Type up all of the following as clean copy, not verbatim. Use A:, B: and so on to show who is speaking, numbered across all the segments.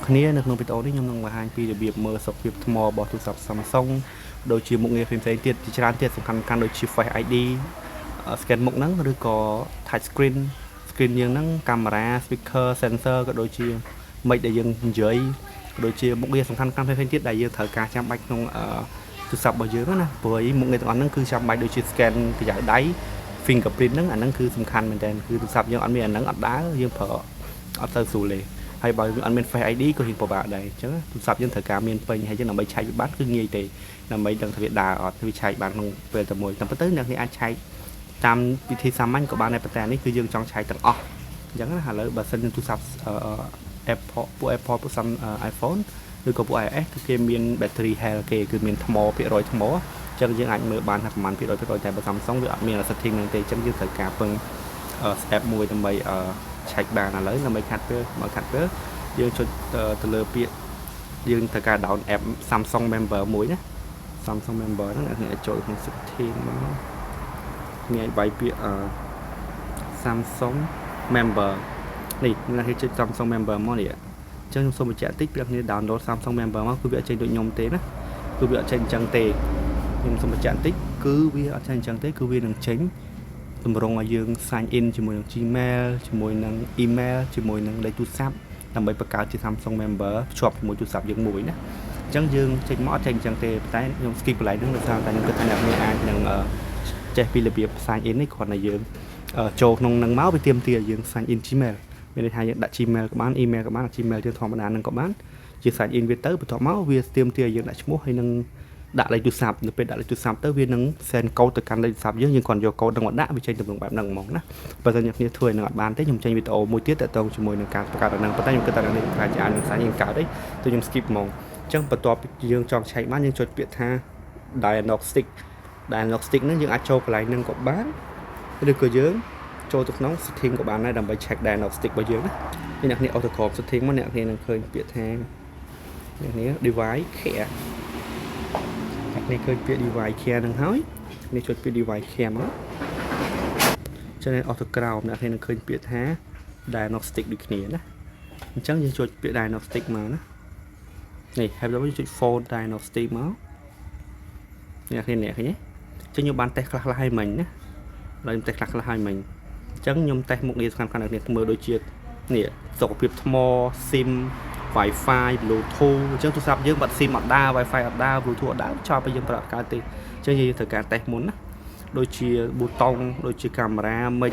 A: គ្នានៅក្នុងវីដេអូនេះខ្ញុំនឹងបង្ហាញពីរបៀបមើលសុខភាពថ្មរបស់ទូរស័ព្ទ Samsung ដូចជាមុខងារផ្សេងៗទៀតជាច្រើនទៀតសំខាន់ៗដូចជា Face ID scan មុខហ្នឹងឬក៏ touch screen យើងហ្នឹងកាមេរ៉ា speaker sensor ក៏ដូចជាមិចដែលយើងនិយាយក៏ដូចជាមុខងារសំខាន់ៗផ្សេងៗទៀតដែលយើងត្រូវការចាំបាច់ក្នុងទូរស័ព្ទរបស់យើងណាព្រោះឯមុខងារទាំងអស់ហ្នឹងគឺចាំបាច់ដូចជា scan ប្រយោលដៃ fingerprint ហ្នឹងអាហ្នឹងគឺសំខាន់មែនតើគឺទូរស័ព្ទយើងអត់មានអាហ្នឹងអត់ដើរយើងប្រើអត់ទៅស្រួលទេហើយបើយើងអត់មាន Face ID ក៏រៀងពិបាកដែរអញ្ចឹងទូរស័ព្ទយើងត្រូវការមានពេញហើយយើងដើម្បីឆែកវិបត្តិគឺងាយទេដើម្បីដឹងថាវាដើរអត់វាឆែកបានក្នុងពេលតែមួយតែប៉ុន្តែអ្នកនេះអាចឆែកតាមវិធីសាមញ្ញក៏បានដែរប៉ុន្តែនេះគឺយើងចង់ឆែកទាំងអស់អញ្ចឹងណាឥឡូវបើសិនជាទូរស័ព្ទ Apple ពួក Apple ពួក iPhone ឬក៏ពួក iOS គឺគេមាន battery health គេគឺមានថ្មភាគរយថ្មអញ្ចឹងយើងអាចមើលបានថាប្រហែលភាគរយតែបើ Samsung វាអត់មាន setting ហ្នឹងទេអញ្ចឹងយើងត្រូវការពឹង step មួយដើម្បីឆែកបានឥឡូវដើម្បីខាត់ពេលមកខាត់ពេលយើងចុចទៅលើពាក្យយើងត្រូវការ down app Samsung member មួយណា Samsung member ហ្នឹងអ្នកអាចចូលក្នុង setting មកមានឲ្យបាយពាក្យSamsung member នេះអ្នកគេចុច Samsung member មកនេះអញ្ចឹងខ្ញុំសូមបញ្ជាក់តិចពេលគ្នា download Samsung member មកគឺវាអត់ចេញដូចខ្ញុំទេណាគឺវាអត់ចេញអញ្ចឹងទេខ្ញុំសូមបញ្ជាក់តិចគឺវាអត់ចេញអញ្ចឹងទេគឺវានឹងចេញតម្រង់ឲ្យយើង sign in ជាមួយនឹង Gmail ជាមួយនឹង email ជាមួយនឹងលេខទូរស័ព្ទដើម្បីបង្កើតជា Samsung member ភ្ជាប់ជាមួយទូរស័ព្ទយើងមួយណាអញ្ចឹងយើងចេញមកអត់ចេញអញ្ចឹងទេតែខ្ញុំ skip កន្លែងហ្នឹងដោយសារតែខ្ញុំគិតថាអ្នកនេះអាចនឹងចេះពីរបៀប sign in នេះគ្រាន់តែយើងចូលក្នុងនឹងមកវាទាមទារយើង sign in Gmail មានន័យថាយើងដាក់ Gmail ក៏បាន email ក៏បាន Gmail យើងធម្មតានឹងក៏បានជា sign in វាទៅបន្ទាប់មកវាទាមទារយើងដាក់ឈ្មោះហើយនឹងដាក់លេខទូរស័ព្ទនៅពេលដាក់លេខទូរស័ព្ទទៅវានឹង send code ទៅកាន់លេខទូរស័ព្ទយើងគ្រាន់យក code ហ្នឹងមកដាក់វាចេញទម្រង់បែបហ្នឹងហ្មងណាបើមិនអ្នកគ្នាធ្វើឲ្យនឹងអត់បានទេខ្ញុំចេញវីដេអូមួយទៀតតទៅជាមួយនឹងការបង្កើតអាហ្នឹងប៉ុន្តែខ្ញុំគិតថានេះថាអាចនឹង sign in កើតទេទៅខ្ញុំ skip ហ្មងអញ្ចឹងបន្ទាប់ពីយើងចង់ឆែកបានយើងចុចពាក្យថា diagnostic ហ្នឹងយើងអាចចូលកន្លែងហ្នឹងក៏បានឬក៏យើងចូលទៅក្នុង setting ក៏បានដែរដើម្បី check diagnostic របស់យើងណាអ្នកគ្នា auto crop setting មកអ្នកគ្នានឹងឃើញពាក្យថាអ្នកគ្នា device care នេះឃើញពាក្យ device care ហ្នឹងហើយនេះចុចពាក្យ device care មកចឹងអត់ទៅក្រោមអ្នកនឹងឃើញពាក្យថា diagnostic ដូចគ្នាណាអញ្ចឹងយើងចុចពាក្យ diagnostic មកណានេះហើយដល់យើងចុច phone diagnostic មកអ្នកឃើញទេចឹងខ្ញុំបានតេស្តខ្លះៗឲ្យមិញណាដល់ខ្ញុំតេស្តខ្លះៗឲ្យមិញអញ្ចឹងខ្ញុំតេស្តមុខងារសំខាន់ៗអ្នកមើលដូចជានេះសុខភាពថ្ម SIM Wi-Fi Bluetooth អញ្ចឹងទូរស័ព្ទយើងបាត់ SIM អត់ដើរ Wi-Fi អត់ដើរ Bluetooth អត់ដើរចោលឲ្យយើងប្រើអត់កើតទេអញ្ចឹងយើងត្រូវការតេស្តមុនណាដូចជាប៊ូតុងដូចជាកាមេរ៉ាមិច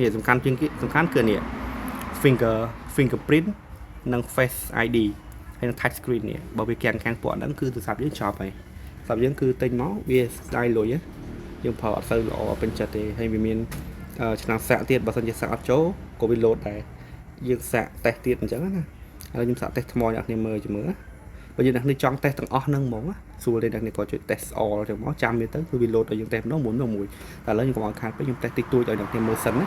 A: នេះសំខាន់ជាងគេសំខាន់គឺនេះ fingerprint និង face ID ហើយនឹង touch screen នេះបើវាកាំងពួកហ្នឹងគឺទូរស័ព្ទយើងចប់ហើយទូរស័ព្ទយើងគឺទិញមកវាស្ដាយលុយយើងប្រើអត់សូវល្អពេញចិត្តទេហើយវាមានឆ្នាំងសាក់ទៀតបើសិនជាសាក់អត់ចូលក៏វា load ដែរយើងសាក់តេស្តទៀតអញ្ចឹងណាហើយខ្ញុំសាកតេស្តថ្មអ្នកគ្នាមើលជាមួយបើយើងអ្នកនេះចង់តេស្តទាំងអស់ហ្នឹងហ្មងស្រួលទេអ្នកនេះក៏ជួយតេស្ត all ចឹងមកចាំវាទៅគឺវា load ឲ្យយើងតេស្តម្ដងមួយតែឥឡូវខ្ញុំកុំឲ្យខាតពេកខ្ញុំតេស្តតិចតួចឲ្យអ្នកគ្នាមើលសិនណាឥ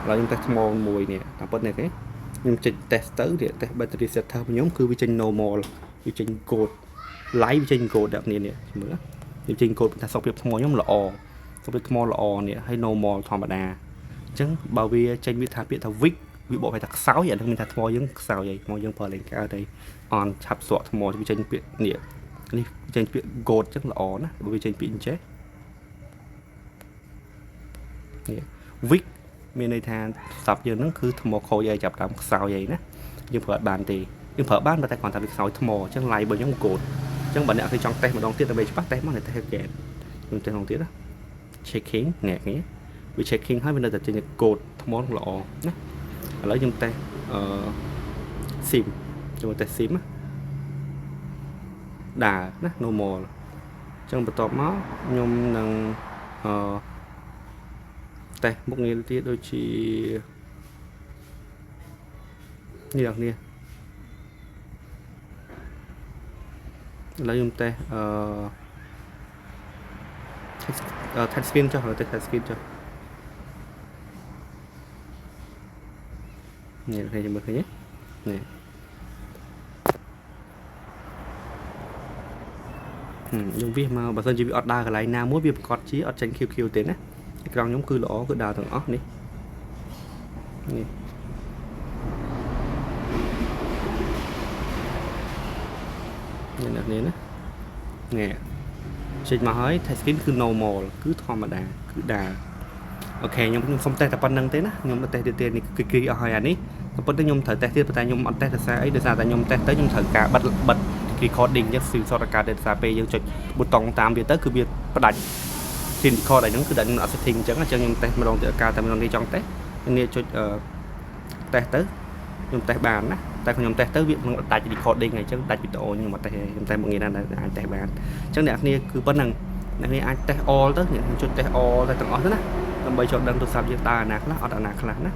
A: ឡូវខ្ញុំតេស្តថ្មមួយនេះតាមពិតនេះទេខ្ញុំចុចតេស្តទៅតេស្ត battery setter របស់ខ្ញុំគឺវាចេញ normal វាចេញ code live វាចេញ code អ្នកគ្នានេះមើលវាចេញ code ថាសុខភាពថ្មខ្ញុំល្អសុខភាពថ្មល្អនេះហើយ normal ធម្មតាអញ្ចឹងបើវាចេញវាថាពាក្យថា weakវាបកថាខ្សោយអានឹងមានថាថ្មយើងខ្សោយហើយថ្មយើងប្រើលេងកើតហើយអន់ឆាប់ស្រក់ថ្មវាចេញពាក្យនេះចេញពាក្យ gold ចឹងល្អណាបើវាចេញពាក្យអញ្ចេះនេះ weak មានន័យថាស្រាប់យើងហ្នឹងគឺថ្មខូចហើយចាប់តាមខ្សោយហើយណាយើងប្រើអត់បានទេយើងប្រើបានតែគ្រាន់តែវាខ្សោយថ្មអញ្ចឹង live របស់ខ្ញុំ gold អញ្ចឹងបើអ្នកគេចង់តេស្តម្ដងទៀតដើម្បីច្បាស់តេស្តមកតេស្តគេខ្ញុំតេស្តម្ដងទៀតណា checking នេះគ្នាវា checking ហើយវានៅតែចេញ gold ថ្មល្អណាឥឡូវខ្ញុំតេស្តSIM ខ្ញុំតេស្ត SIM ដើរណា normal អញ្ចឹងបន្ទាប់មកខ្ញុំនឹងតេស្តមុខងារទៀតដូចជានេះអ្នកនេះឥឡូវខ្ញុំតេស្តtouch screen ចុះតេស្ត touch screen ចុះនេះគេមើលឃើញនេះខ្ញុំវាមកបើសិនជាវាអត់ដើរកន្លែងណាមួយវាប្រកាសជាអត់ចេញ QQ ទេណាអេក្រង់ខ្ញុំគឺល្អគឺដើរទាំងអស់នេះ នេះអ្នកនេះណានេះចេញមកហើយ touch screen គឺ normal គឺធម្មតាគឺដើរអូខេខ្ញុំសុំតេស្តតែប៉ុណ្្នឹងទេណាខ្ញុំតេស្តទៀតនេះគឺអស់ហើយអានេះតែប៉ុន្តែខ្ញុំត្រូវតេស្តទៀតប៉ុន្តែខ្ញុំអត់តេស្តដោយសារអីដោយសារតែខ្ញុំតេស្តទៅខ្ញុំត្រូវការបិទ recording ចឹងគឺសតការដោយសារពេលយើងចុចប៊ូតុងតាមវាទៅគឺវាផ្ដាច់ screen record អីហ្នឹងគឺដាក់ខ្ញុំអត់ setting អញ្ចឹងខ្ញុំតេស្តម្ដងទៀតការតែម្ដងនេះចង់តេស្តនេះចុចតេស្តទៅខ្ញុំតេស្តបានណាតែខ្ញុំតេស្តទៅវានឹងដាច់ recording អញ្ចឹងដាច់វីដេអូខ្ញុំអត់តេស្តខ្ញុំតែមកងាយណាស់អាចតេស្តបានអញ្ចឹងអ្នកគ្នាគឺប៉ុណ្្នឹងអ្នកគ្នាអាចតេស្ត all ទៅខ្ញុំចុចតេស្ត all ទៅទាំងអស់ទៅណាដើម្បីចូលដឹងទូរស័ព្ទយើងដើរអាណាខ្លះអត់អាណាខ្លះណា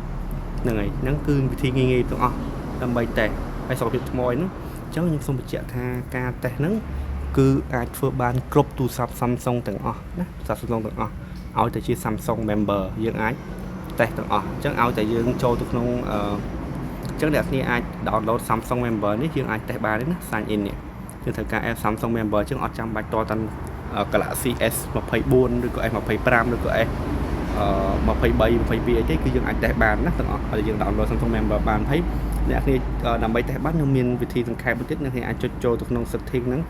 A: ហ្នឹងហើយហ្នឹងគឺវិធីងាយៗទាំងអស់ដើម្បីតេស្តហើយសុខភាពថ្មហ្នឹងអញ្ចឹងខ្ញុំសូមបញ្ជាក់ថាការតេស្តហ្នឹងគឺអាចធ្វើបានគ្រប់ទូរស័ព្ទ Samsung ទាំងអស់ណាទូរស័ព្ទ Samsung ទាំងអស់ឲ្យតែជា Samsung member យើងអាចតេស្តទាំងអស់អញ្ចឹងឲ្យតែយើងចូលទៅក្នុងអញ្ចឹងអ្នកគ្នាអាច download Samsung member នេះយើងអាចតេស្តបានទេណា sign in នេះយើងត្រូវការ app Samsung member អញ្ចឹងអត់ចាំបាច់តតាន់ Galaxy S24 ឬក៏ S25 ឬក៏ S 23 22អីទេគឺយើងអាចតេស្តបានណាទាំងអស់ហើយយើង download Samsung member បានហើយអ្នកគ្នាដើម្បីតេស្តបានខ្ញុំមានវិធីសង្ខេបបន្តិចអ្នកគ្នាអាចចុចចូលទៅក្នុង setting ហ្នឹង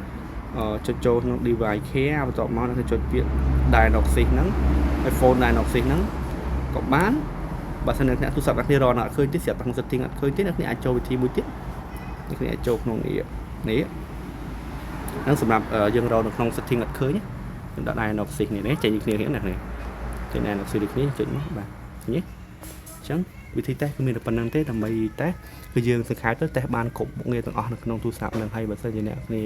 A: ចុចចូលក្នុង device care បន្ទាប់មកអ្នកចុចពាក្យ diagnosis ហ្នឹងហើយ phone diagnosis ហ្នឹងក៏បានបើសិនអ្នកទូរស័ព្ទអ្នកគ្នារកអត់ឃើញទេស្រាប់តែក្នុង setting អត់ឃើញទេអ្នកគ្នាអាចចូលវិធីមួយទៀតអ្នកគ្នាអាចចូលក្នុងនេះហ្នឹងសម្រាប់យើងរកនៅក្នុង setting អត់ឃើញខ្ញុំដាក់ diagnosis នេះចេញគ្នាអ្នកគ្នាចេញ diagnosis នេះចុចមកបាទឃើញទេអញ្ចឹងវិធីតេស្តគឺមានតែប៉ុណ្្នឹងទេដើម្បីតេស្តគឺយើងសង្ខេបទៅតេស្តបានគ្រប់មុខងារទាំងអស់នៅក្នុងទូរស័ព្ទហ្នឹងហើយបើសិនជាអ្នកគ្នា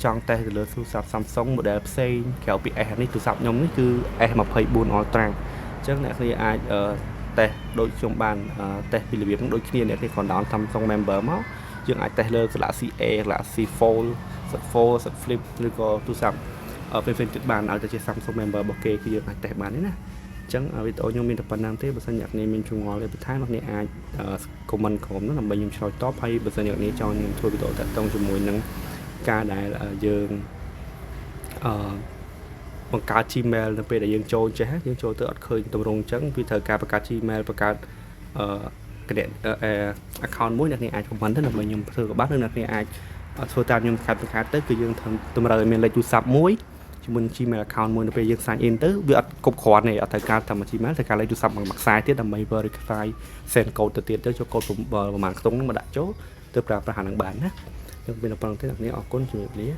A: ចង់តេស្តទៅលើទូរស័ព្ទ Samsung model ផ្សេងក្រៅពី S នេះទូរស័ព្ទខ្ញុំនេះគឺ S24 Ultra អញ្ចឹងអ្នកគ្នាអាចតេស្តដូចខ្ញុំបានតេស្តពីរបៀបហ្នឹងដូចគ្នាអ្នកគ្នាគ្រាន់ down Samsung member មកយើងអាចតេស្តលើ Galaxy A Galaxy Fold Z Flip ឬក៏ទូរស័ព្ទផ្សេងៗទៀតបានឲ្យតែជា Samsung member របស់គេគឺយើងអាចតេស្តបានទេណាអញ្ចឹងវីដេអូខ្ញុំមានតែប៉ុណ្្នឹងទេបើសិនអ្នកគ្នាមានចម្ងល់ទេបន្ថែមអ្នកគ្នាអាច comment ក្រុមហ្នឹងដើម្បីខ្ញុំឆ្លើយតបហើយបើសិនអ្នកគ្នាចង់ខ្ញុំធ្វើវីដេអូតាក់ទងជាមួយនឹងការដែលយើងបង្កើត Gmail នៅពេលដែលយើងចូលចេះយើងចូលទៅអត់ឃើញទម្រង់អញ្ចឹងវាត្រូវការបង្កើត Gmail បង្កើតaccount មួយអ្នកគ្នាអាច comment ទៅដើម្បីខ្ញុំធ្វើក៏បានឬអ្នកគ្នាអាចធ្វើតាមខ្ញុំខាត់ទៅគឺយើងតម្រូវឲ្យមានលេខទូរស័ព្ទមួយជាមួយ Gmail account មួយនៅពេលយើង sign in ទៅវាអត់គ្រប់គ្រាន់ទេអត់ត្រូវការតាម Gmail ត្រូវការលេខទូរស័ព្ទមួយខ្សែទៀតដើម្បី verify send code ទៅទៀតទៅចូល code ប្រហែលខ្ទង់ហ្នឹងមកដាក់ចូលទៅប្រើប្រាស់អាហ្នឹងបានណាខ្ញុំមានប៉ុណ្្នឹងទេអ្នកនាងអរគុណជំរាបលា